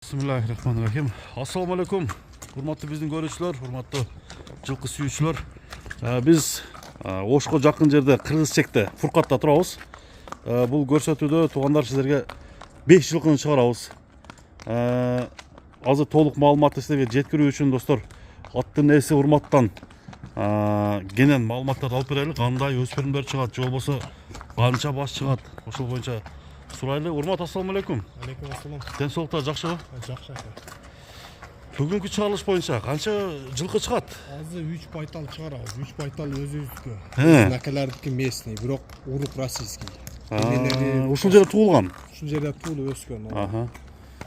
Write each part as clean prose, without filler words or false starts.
Bismillahirrahmanirrahim. Assalamu alaikum. Hurmatlı bizning görüşçüler, hurmatlı жылқы сүйүүчүлөр. Biz Ошко жакын жерде Кыргызчекте Фуркатта турабыз. Бул көрсөтүүдө туугандар сиздерге 5 жылкыны чыгарабыз. Азыр толук маалыматты сиздерге жеткирүү үчүн достор, аттын ээси Урматтан кенен маалыматтарды алып берели. Кандай өспүрүмдөр чыгат, же болбосо канча баш чыгат, ошол боюнча сурайлы. Урмат, ассаламу алейкум. Алейкум ассалам. Ден соолукта жакшыбы? Жакшы ака. Бүгүнкү чыгарылыш боюнча канча жылкы чыгат? Азыр 3 байтал чыгарабыз. 3 байтал өзүбүздүкү. He. Накалардыкы местный, бирок урук российский. Ушул жерде туулган. Ушул жерде туулуп өскөн. Аха.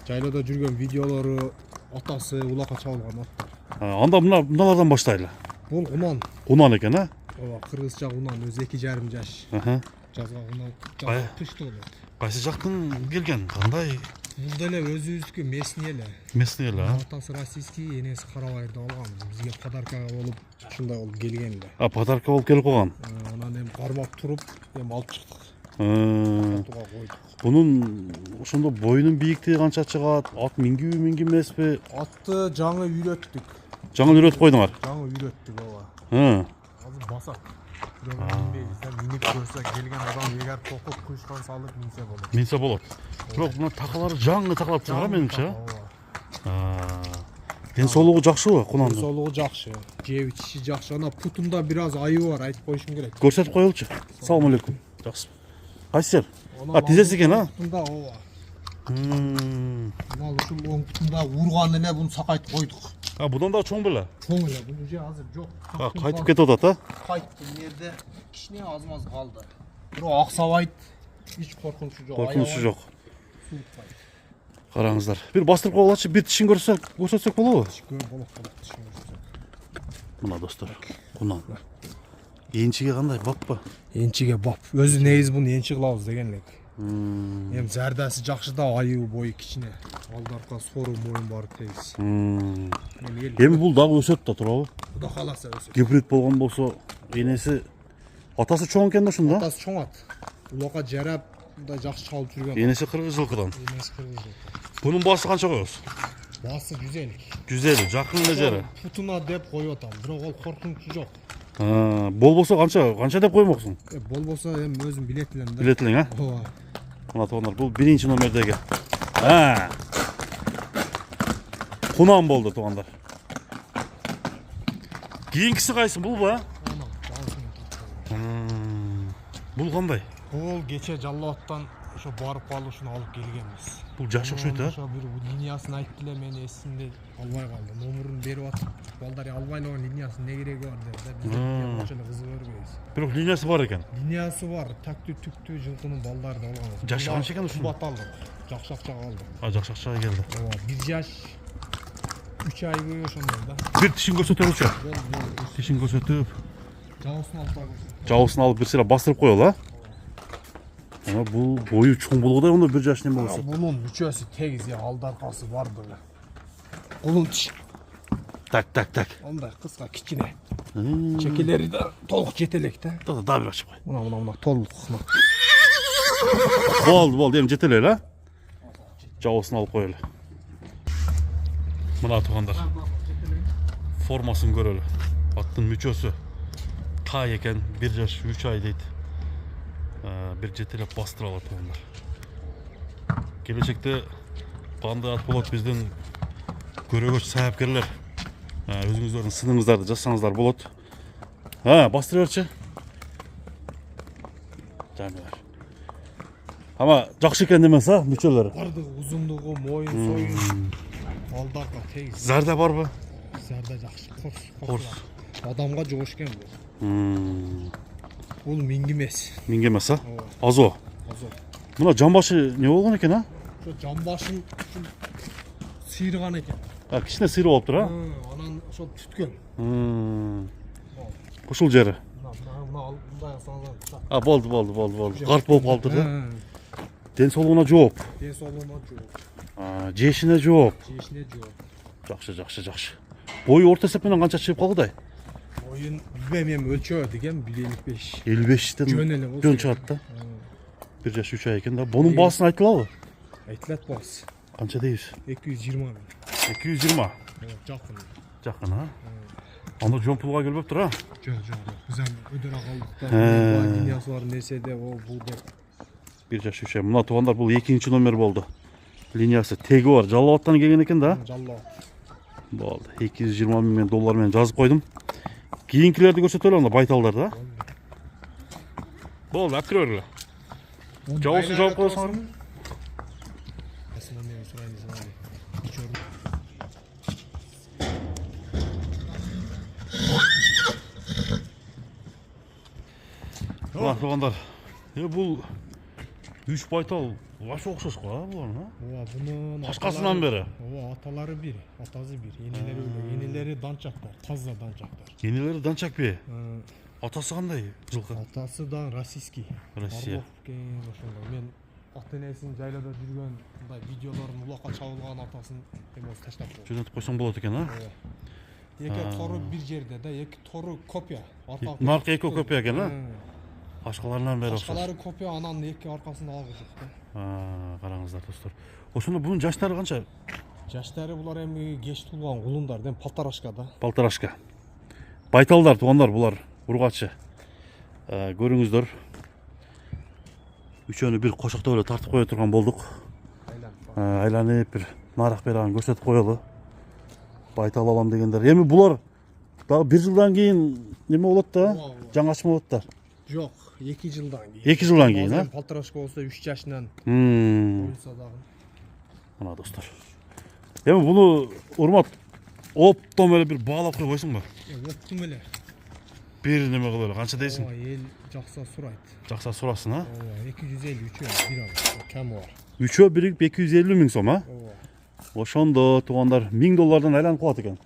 Жайлоодо жүргөн видеолору, атасы улакка чабылган аттар. Анда мыналардан баштайлы. Бул унан. Унан экен, а? Ооба, кыргызча унан, өзү 2,5 жаш. Аха. Жазга унан, Ай. пышты болот. Кайсы жактан келген? Кандай Бул деле өзүбүздүкү местный эле. местный эле, а? Атасы российский, энеси Карабайырда алган. Бизге подаркага болуп, ушундай болуп келген эле. Подарка болуп келип калган. Анан эми кармап туруп, эми алып чыктык. Атууга койдук. Бунун ошондо боюнун бийиктиги канча чыгат? Ат мингиби, мингимеспи? Атты жаңы үйрөттүк. Жаңы үйрөтүп койдуңар. Жаңы үйрөттүк ооба. Азыр басат. Сен минип көрсө келген адам эгер токуп куйшкан салып минсе болот. Минсе болот. Бирок мына такалары жаңы такалап чыгар менимче. Ден соолугу жакшыбы кунандын? Соолугу жакшы. Жеп ичиши жакшы. Ана путунда бир аз айы бар, айтып коюшум керек. Көрсөтүп коелучу. Салам алейкум. Жакшы. Кайсы жер? Тизеси экен, а? Путунда ооба. Мына ушул оң путунда урган эле буну сакайтып койдук. будан да чоң беле? Чоң эле. Бул же азыр жок. Кайтып кетип атат, а? Кайтты. Жерде кичине аз-маз калды. Бирок аксабайт. Эч коркунучу жок. Коркунучу жок. Караңыздар. Бир бастырып коелучу, бир тишин көрсөтсөк болобу? Болот. Мына достор, кунан. Энчиге кандай, баппы? Энчиге бап. Өзү негизи буну энчи кылабыз деген элек. Эми зардасы жакшы да, айы бою кичине. Алдарка сору моюн баары тегиз. Эми бул дагы өсөт да турабы? Куда кааласа өсөт. Гибрид болгон болсо, энеси атасы чоң экен да ушунда? Атасы чоң ат. Улакка жарап, мындай жакшы чалып жүргөн. Энеси кыргыз жылкыдан. Энеси кыргыз. Бунун баасы канча коебуз? Баасы 150. 150, жакын эле жери. Путуна деп коюп атам, бирок ол коркунучу жок. Болбосо канча деп коймоксуң? Болбосо эми өзүм билет элем да. Билет элең, а? Ооба. Мына туугандар, бул 1-чи номердеги. Кунан болду туугандар. Кийинкиси кайсы, булбу, а? Бул кандай? Бул кече Жаллабаттан ошо барып калышын алып келгенбиз. Бул жаш окшойт, а? Ошо бир линиясын айтты эле, мен эсимде албай калды. Номерин берип атып, балдар албайлыгын линиясын не кереги бар деп. Биз ошо эле кызык көрбөйбүз. Бирок линиясы бар экен. Линиясы бар, тактүү түктүү жылкынын балдарды алган. Жашы канча экен ушунун? Кымбат алдык. Жакшы акчага алдык. Жакшы акчага келди. Ооба, 1 жаш 3 айбы ошондой да. Бир тишин көрсөтөлүчү. Тишин көрсөтүп, Жабысын алып барып. жабысын алып бир сыйра бастырып коелу, а? Бул бою чоң болгодай, ондо 1 жаш неме болсо. Бунун мүчөсү тегиз, алдаркасы бар деле. Кулун тиш. Так. Ондай кыска кичине. Чекелери да толук жетелек да. Да бир ачып кой. Мына толук. Болду, эми жете эле, а? Жабысын алып коелу. Мына туугандар. Формасын көрөлү. Аттын мүчөсү тай экен, 1 жаш 3 ай дейт. Бир жетелеп бастыра алат туугандар. Келечекте кандай ат болот, биздин көрөгөч саяпкерлер өзүңүздөрдүн сыныңыздарды жазсаңыздар болот. Бастыра берчи. Жаныбар. Ама жакшы экен демес, а, мүчөлөрү? Бардыгы, узундугу, моюн, союн. Алдарка тегиз. Зарда барбы? Зарда жакшы. Корс. Адамга жош экен бул. Бул мингимес. Мингемес, а? Азо. Мына жамбашы не болгон экен, а? Ошо жамбашын сыйрган экен. Кичине сыйрып алыптыр, а? Анан ошол түткөн. Ушул жери. Мына мындай асаңыздар. Болду. Карт болуп калыптыр, да? Ден соолугуна жооп. Ден соолугуна жооп. Жешине жооп. Жешине жооп. Жакшы. Бою орто эсеп менен канча чыгып калгыдай? Боюн билбейм, өлчөбөт экен, 1,55. 55тен Жөн эле жөн чыгат да. 1 жаш 3 ай экен да. Бунун баасын айтылабы? Айтылат баасы. Qancha deysiz? 220 bin. 220. Жақын. Жақын, ha? Анда жон пулга келбептир, ha? Жоқ. Біз hem ödere kaldık da. He. Linyası var neyse de o bu da. Bir жаш үшe. Мына туғандар бұл екінші номер болды. Линиясы теги бар. Жалауаттан келген екен да? Жалла. Болды. 220 мың доллармен жазып қойдым. Кейінкілерді көрсетіп анда байталдар да. Болды, әпкір өрлі. Жауысын жауып қойсаңар ма? Aslında ne sorayım sana. Hiç yorma. Мына туғандар. Бұл үш байтал вообще ұқсас қой, бұларына. Ova bunun Қашқасынан бері. Ova ataları bir, atası bir. Yenileri öyle. Yenileri dançaklar, tazla dançaklar. Енелері данчак бе? Атасы қандай жылқы? Atası da Rasiski. Россия. Men ата-енесін жайлада жүрген мындай видеоларын улакка чабылган атасын эме таштап койдум. Жөнөтүп қойсаң болады екен, а? Эки тору бир жерде да, эки тору копия. Нарқы екі копия екен, а? Қашқаларынан бері ұқсас. Башкалары копия, анан эки аркасында алгы жок да. Қараңыздар достар. Ошондо бұның жаштары қанша? Жаштары булар эми кеч туулган кулундар, дем полторашка да. Полторашка. Байталдар, туғандар бұлар, ұрғатшы. Көріңіздер. Үшөні бір қошақта өлі тартып қоя тұрған болдық. Айланып бір нарақ берағын көрсетіп қойылы. Байтал алам дегендер. Емі бұлар бір жылдан кейін неме болады да? Жаңашма болады да? Жок, 2 жылдан кийин. 2 жылдан кейін, а? Полторашка болса 3 жашынан Мына койса дагы. достар. Емі бұны ұрмат оптом әлі бір бағалап қой қойсың ба? Оптум эле. Bir неме қылы, қанша дейсің? Ел жақса сұрайды. Жақса сұрасын, а? 250 3 bir alır. Kemi var. Üçөө birик 250 мың сом, а? Ошондо туғандар 1000 доллардан айланып қалат екен.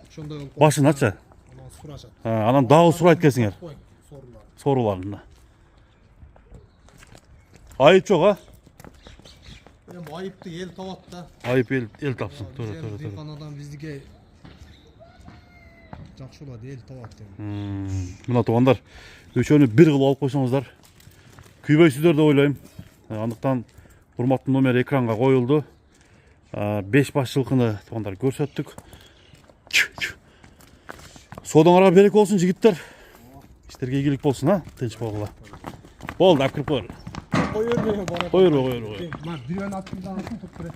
Ошондой болуп Башын атча. анан сурашат. Анан дагы сурайт экенсиңер. Сорулар. Соруларында. Айып жок, а? Эми айыпты ел табат да. Айып ел тапсын. Туура. Дыйканадан биздике жакшылады, ел табат эми. Мына туғандар өчөнү бир кылып алып койсоңуздар күйбөйсүздөр деп ойлойм. Андыктан урматтуу номер экранга коюлду. 5 баш жылкыны туғандар көрсөттүк. Содоңарга берек болсун жигиттер. Иштерге ийгилик болсун, а? Тынч болгула. Болду, алып кирип коелу. Koyur be bana. Koyur. Bak bir ön attığından tutturuyor.